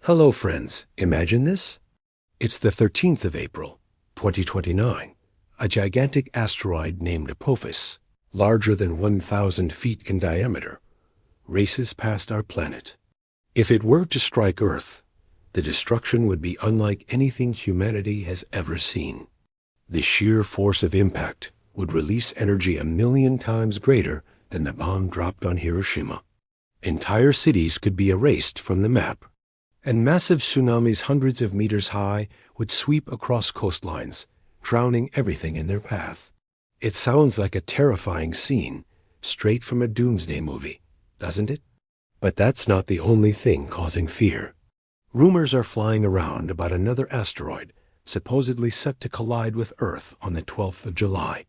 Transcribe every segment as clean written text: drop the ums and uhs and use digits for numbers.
Hello, friends. Imagine this. It's the 13th of April, 2029. A gigantic asteroid named Apophis, larger than 1,000 feet in diameter, races past our planet. If it were to strike Earth, the destruction would be unlike anything humanity has ever seen. The sheer force of impact would release energy 1,000,000 times greater than the bomb dropped on Hiroshima. Entire cities could be erased from the map, and massive tsunamis hundreds of meters high would sweep across coastlines, drowning everything in their path. It sounds like a terrifying scene, straight from a Doomsday movie, doesn't it? But that's not the only thing causing fear. Rumors are flying around about another asteroid, supposedly set to collide with Earth on the 12th of July,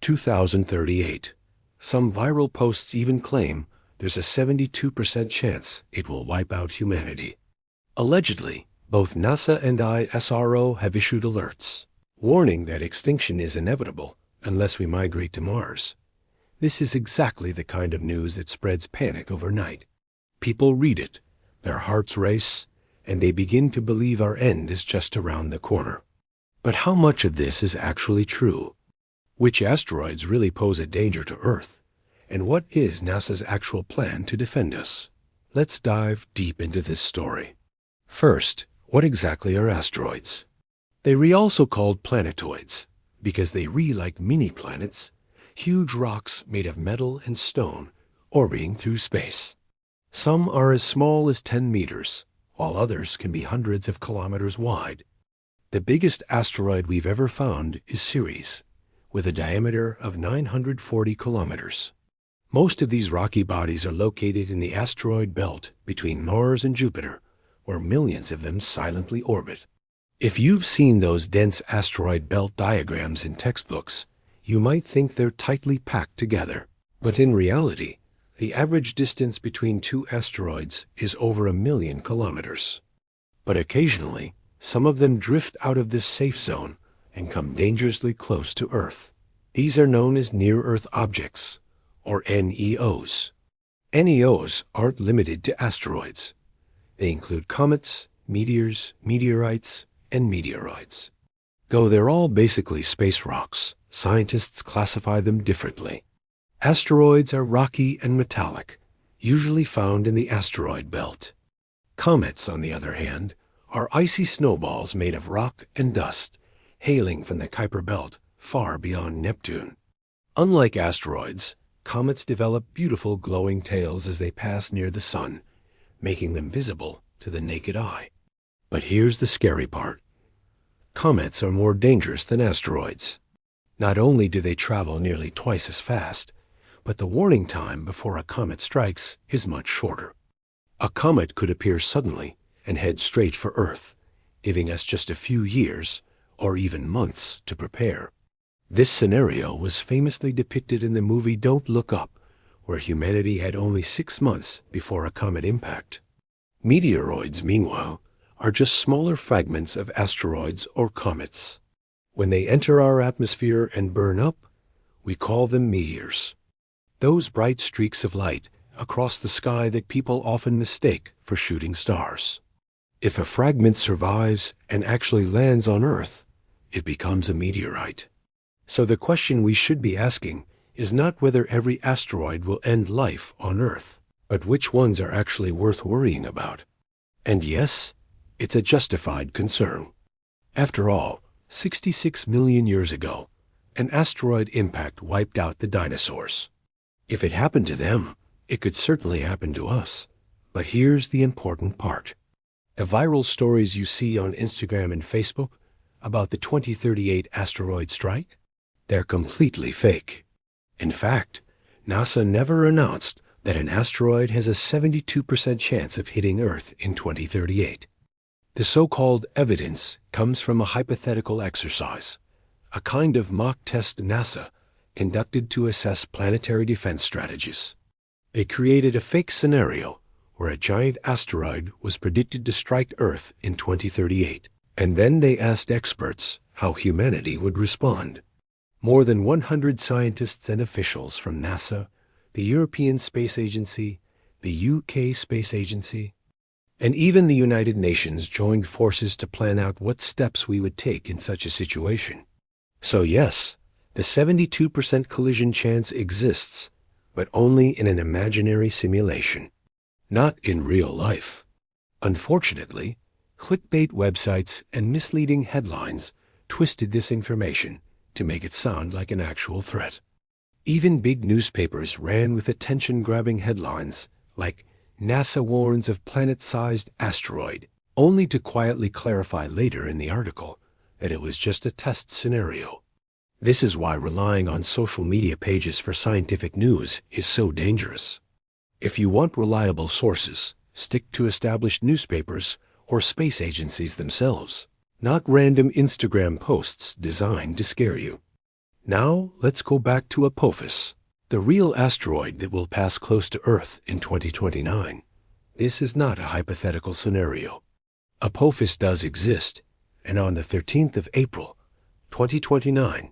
2038. Some viral posts even claim there's a 72% chance it will wipe out humanity. Allegedly, both NASA and ISRO have issued alerts, warning that extinction is inevitable unless we migrate to Mars. This is exactly the kind of news that spreads panic overnight. People read it, their hearts race, and they begin to believe our end is just around the corner. But how much of this is actually true? Which asteroids really pose a danger to Earth? And what is NASA's actual plan to defend us? Let's dive deep into this story. First, what exactly are asteroids? They are also called planetoids because they like mini-planets, huge rocks made of metal and stone orbiting through space. Some are as small as 10 meters, while others can be hundreds of kilometers wide. The biggest asteroid we've ever found is Ceres, with a diameter of 940 kilometers. Most of these rocky bodies are located in the asteroid belt between Mars and Jupiter, where millions of them silently orbit. If you've seen those dense asteroid belt diagrams in textbooks, you might think they're tightly packed together. But in reality, the average distance between two asteroids is over 1,000,000 kilometers. But occasionally, some of them drift out of this safe zone and come dangerously close to Earth. These are known as near-Earth objects, or NEOs. NEOs aren't limited to asteroids. They include comets, meteors, meteorites, and meteoroids. Though they're all basically space rocks, scientists classify them differently. Asteroids are rocky and metallic, usually found in the asteroid belt. Comets, on the other hand, are icy snowballs made of rock and dust, hailing from the Kuiper belt far beyond Neptune. Unlike asteroids, comets develop beautiful glowing tails as they pass near the sun, making them visible to the naked eye. But here's the scary part. Comets are more dangerous than asteroids. Not only do they travel nearly twice as fast, but the warning time before a comet strikes is much shorter. A comet could appear suddenly and head straight for Earth, giving us just a few years or even months to prepare. This scenario was famously depicted in the movie Don't Look Up, where humanity had only 6 months before a comet impact. Meteoroids, meanwhile, are just smaller fragments of asteroids or comets. When they enter our atmosphere and burn up, we call them meteors. Those bright streaks of light across the sky that people often mistake for shooting stars. If a fragment survives and actually lands on Earth, it becomes a meteorite. So the question we should be asking is not whether every asteroid will end life on Earth, but which ones are actually worth worrying about. And yes, it's a justified concern. After all, 66 million years ago, an asteroid impact wiped out the dinosaurs. If it happened to them, it could certainly happen to us. But here's the important part. The viral stories you see on Instagram and Facebook about the 2038 asteroid strike, they're completely fake. In fact, NASA never announced that an asteroid has a 72% chance of hitting Earth in 2038. The so-called evidence comes from a hypothetical exercise, a kind of mock test NASA conducted to assess planetary defense strategies. They created a fake scenario where a giant asteroid was predicted to strike Earth in 2038, and then they asked experts how humanity would respond. More than 100 scientists and officials from NASA, the European Space Agency, the UK Space Agency, And even the United Nations joined forces to plan out what steps we would take in such a situation. So yes, the 72% collision chance exists, but only in an imaginary simulation, not in real life. Unfortunately, clickbait websites and misleading headlines twisted this information to make it sound like an actual threat. Even big newspapers ran with attention-grabbing headlines like NASA warns of planet-sized asteroid, only to quietly clarify later in the article that it was just a test scenario. This is why relying on social media pages for scientific news is so dangerous. If you want reliable sources, stick to established newspapers or space agencies themselves, not random Instagram posts designed to scare you. Now, let's go back to Apophis, the real asteroid that will pass close to Earth in 2029. This is not a hypothetical scenario. Apophis does exist, and on the 13th of April, 2029,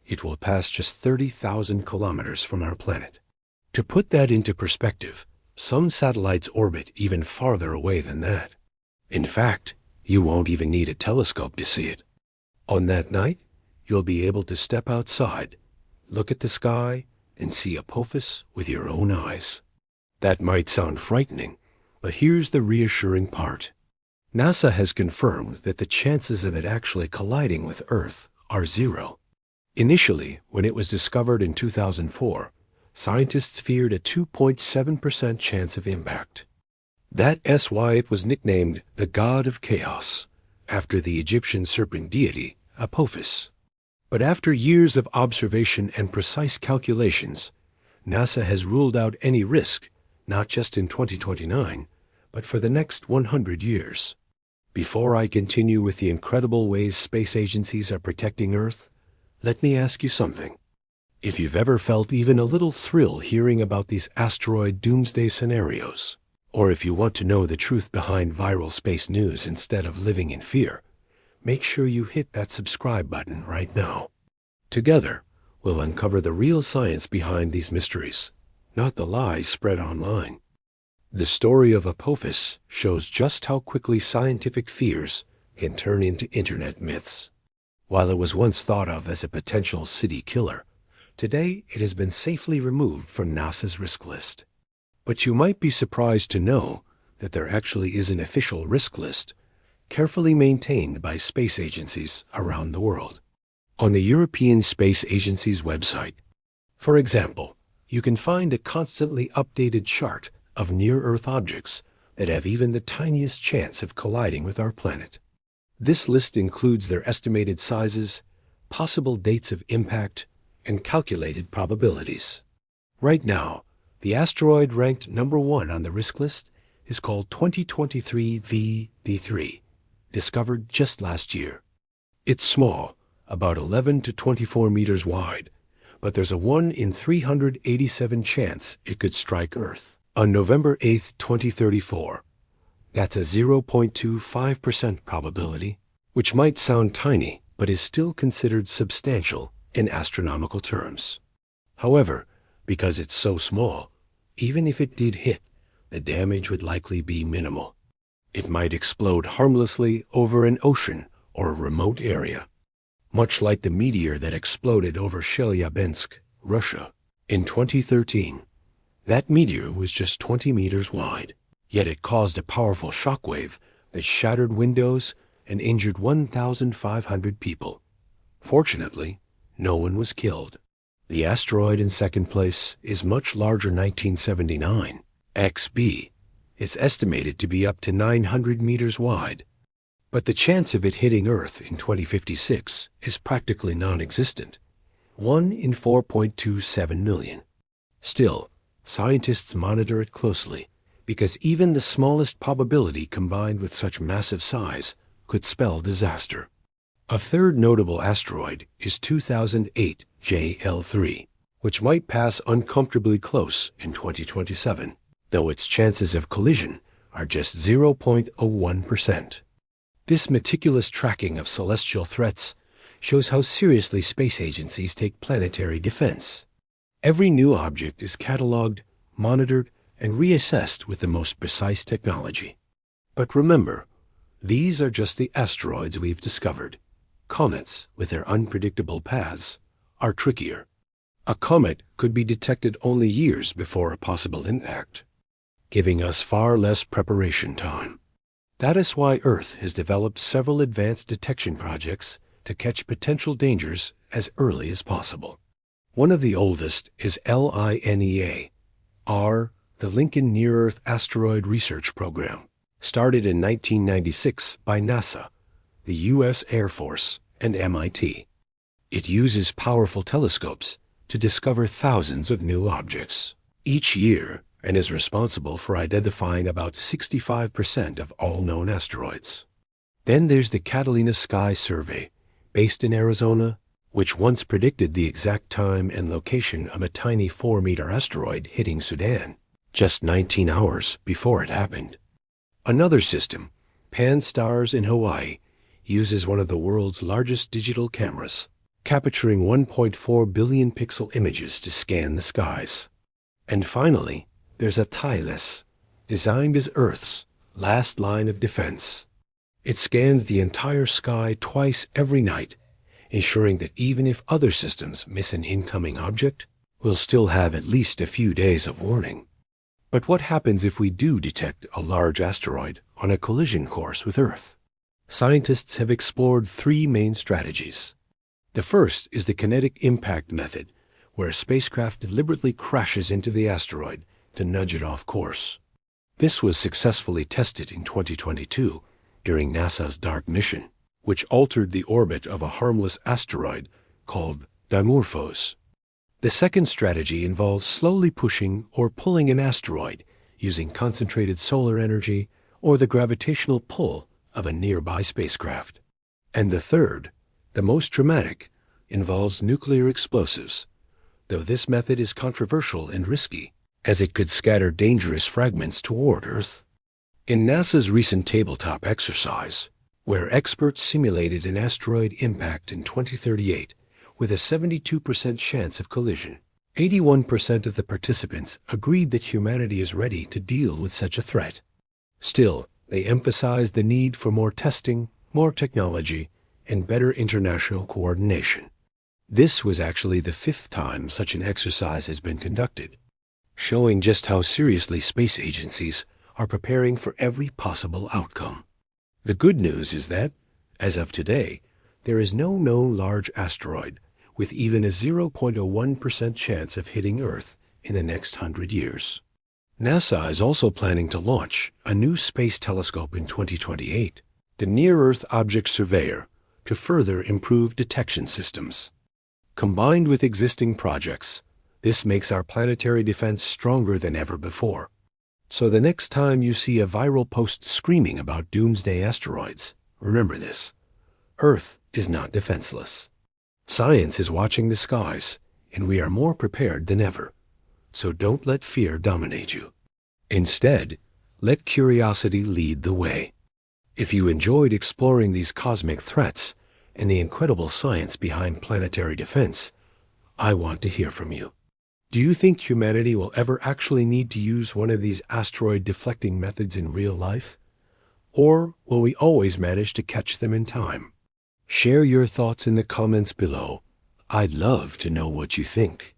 it will pass just 30,000 kilometers from our planet. To put that into perspective, some satellites orbit even farther away than that. In fact, you won't even need a telescope to see it. On that night, you'll be able to step outside, look at the sky, and see Apophis with your own eyes. That might sound frightening, but here's the reassuring part. NASA has confirmed that the chances of it actually colliding with Earth are zero. Initially, when it was discovered in 2004, scientists feared a 2.7% chance of impact. That's why it was nicknamed the God of Chaos, after the Egyptian serpent deity, Apophis. But after years of observation and precise calculations, NASA has ruled out any risk, not just in 2029, but for the next 100 years. Before I continue with the incredible ways space agencies are protecting Earth, let me ask you something. If you've ever felt even a little thrill hearing about these asteroid doomsday scenarios, or if you want to know the truth behind viral space news instead of living in fear, make sure you hit that subscribe button right now. Together, we'll uncover the real science behind these mysteries, not the lies spread online. The story of Apophis shows just how quickly scientific fears can turn into internet myths. While it was once thought of as a potential city killer, today it has been safely removed from NASA's risk list. But you might be surprised to know that there actually is an official risk list, carefully maintained by space agencies around the world. On the European Space Agency's website, for example, you can find a constantly updated chart of near-Earth objects that have even the tiniest chance of colliding with our planet. This list includes their estimated sizes, possible dates of impact, and calculated probabilities. Right now, the asteroid ranked number 1 on the risk list is called 2023 VV3, discovered just last year. It's small, about 11 to 24 meters wide, but there's a 1 in 387 chance it could strike Earth on November 8, 2034. That's a 0.25% probability, which might sound tiny, but is still considered substantial in astronomical terms. However, because it's so small, even if it did hit, the damage would likely be minimal. It might explode harmlessly over an ocean or a remote area, much like the meteor that exploded over Chelyabinsk, Russia, in 2013. That meteor was just 20 meters wide. Yet it caused a powerful shockwave that shattered windows and injured 1,500 people. Fortunately, no one was killed. The asteroid in second place is much larger 1979, XB. It's estimated to be up to 900 meters wide. But the chance of it hitting Earth in 2056 is practically non-existent, 1 in 4.27 million. Still, scientists monitor it closely, because even the smallest probability combined with such massive size could spell disaster. A third notable asteroid is 2008 JL3, which might pass uncomfortably close in 2027, though its chances of collision are just 0.01%. This meticulous tracking of celestial threats shows how seriously space agencies take planetary defense. Every new object is cataloged, monitored, and reassessed with the most precise technology. But remember, these are just the asteroids we've discovered. Comets, with their unpredictable paths, are trickier. A comet could be detected only years before a possible impact, giving us far less preparation time. That is why Earth has developed several advanced detection projects to catch potential dangers as early as possible. One of the oldest is LINEA, the Lincoln Near-Earth Asteroid Research Program, started in 1996 by NASA, the U.S. Air Force, and MIT. It uses powerful telescopes to discover thousands of new objects each year and is responsible for identifying about 65% of all known asteroids. Then there's the Catalina Sky Survey, based in Arizona, which once predicted the exact time and location of a tiny 4-meter asteroid hitting Sudan, just 19 hours before it happened. Another system, Pan-STARRS in Hawaii, uses one of the world's largest digital cameras, capturing 1.4 billion pixel images to scan the skies. And finally, there's a TILES, designed as Earth's last line of defense. It scans the entire sky twice every night, ensuring that even if other systems miss an incoming object, we'll still have at least a few days of warning. But what happens if we do detect a large asteroid on a collision course with Earth? Scientists have explored 3 main strategies. The first is the kinetic impact method, where a spacecraft deliberately crashes into the asteroid to nudge it off course. This was successfully tested in 2022 during NASA's DART mission, which altered the orbit of a harmless asteroid called Dimorphos. The second strategy involves slowly pushing or pulling an asteroid using concentrated solar energy or the gravitational pull of a nearby spacecraft. And the third, the most dramatic, involves nuclear explosives, though this method is controversial and risky, as it could scatter dangerous fragments toward Earth. In NASA's recent tabletop exercise, where experts simulated an asteroid impact in 2038 with a 72% chance of collision, 81% of the participants agreed that humanity is ready to deal with such a threat. Still, they emphasized the need for more testing, more technology, and better international coordination. This was actually the 5th time such an exercise has been conducted, showing just how seriously space agencies are preparing for every possible outcome. The good news is that, as of today, there is no known large asteroid with even a 0.01% chance of hitting Earth in the next 100 years. NASA is also planning to launch a new space telescope in 2028, the Near-Earth Object Surveyor, to further improve detection systems. Combined with existing projects, this makes our planetary defense stronger than ever before. So the next time you see a viral post screaming about doomsday asteroids, remember this: Earth is not defenseless. Science is watching the skies, and we are more prepared than ever. So don't let fear dominate you. Instead, let curiosity lead the way. If you enjoyed exploring these cosmic threats and the incredible science behind planetary defense, I want to hear from you. Do you think humanity will ever actually need to use one of these asteroid deflecting methods in real life? Or will we always manage to catch them in time? Share your thoughts in the comments below. I'd love to know what you think.